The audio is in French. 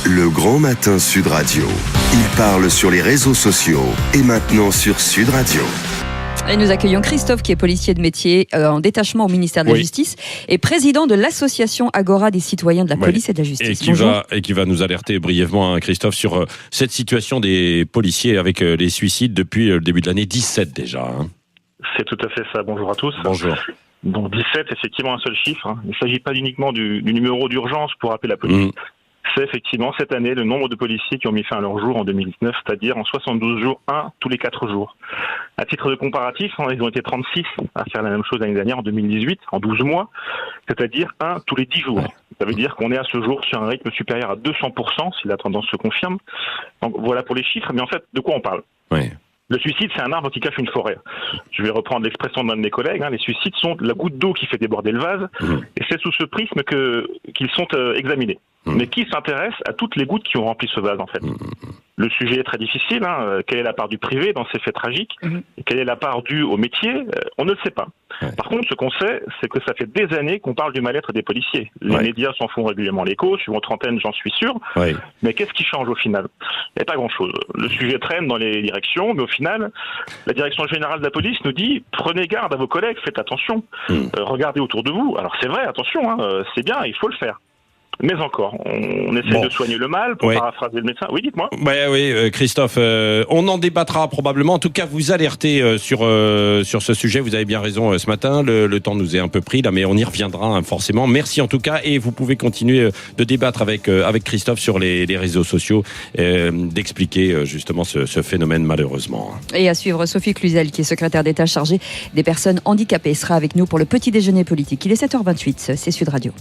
Le Grand Matin Sud Radio. Il parle sur les réseaux sociaux et maintenant sur Sud Radio. Et nous accueillons Christophe qui est policier de métier en détachement au ministère de la Justice et président de l'association Agora des citoyens de la police et de la justice. Et qui va nous alerter brièvement, Christophe, sur cette situation des policiers avec les suicides depuis le début de l'année 17 déjà. C'est tout à fait ça. Bonjour à tous. Bonjour. Donc 17, effectivement un seul chiffre. Il ne s'agit pas uniquement du numéro d'urgence pour appeler la police. C'est effectivement cette année le nombre de policiers qui ont mis fin à leur jour en 2019, c'est-à-dire en 72 jours, un tous les 4 jours. À titre de comparatif, ils ont été 36 à faire la même chose l'année dernière en 2018, en 12 mois, c'est-à-dire un tous les 10 jours. Ça veut dire qu'on est à ce jour sur un rythme supérieur à 200% si la tendance se confirme. Donc voilà pour les chiffres, mais en fait, de quoi on parle ? Le suicide, c'est un arbre qui cache une forêt. Je vais reprendre l'expression d'un de mes collègues. Les suicides sont la goutte d'eau qui fait déborder le vase. Et c'est sous ce prisme qu'ils sont examinés. Mais qui s'intéresse à toutes les gouttes qui ont rempli ce vase, en fait ? Le sujet est très difficile. Quelle est la part du privé dans ces faits tragiques ? Et quelle est la part due au métier ? On ne le sait pas. Par contre, ce qu'on sait, c'est que ça fait des années qu'on parle du mal-être des policiers. Les médias s'en font régulièrement l'écho, sur votre antenne, j'en suis sûr. Mais qu'est-ce qui change au final ? Il n'y a pas grand-chose. Le sujet traîne dans les directions, mais au final, la direction générale de la police nous dit « Prenez garde à vos collègues, faites attention. Regardez autour de vous. » Alors c'est vrai, attention, c'est bien, il faut le faire. Mais encore, on essaie de soigner le mal, pour paraphraser le médecin. Oui, dites-moi. Oui, Christophe, on en débattra probablement. En tout cas, vous alertez sur ce sujet. Vous avez bien raison ce matin. Le temps nous est un peu pris là, mais on y reviendra forcément. Merci en tout cas. Et vous pouvez continuer de débattre avec Christophe sur les réseaux sociaux, d'expliquer justement ce phénomène malheureusement. Et à suivre, Sophie Cluzel, qui est secrétaire d'État chargée des personnes handicapées, sera avec nous pour le petit déjeuner politique. Il est 7h28, c'est Sud Radio.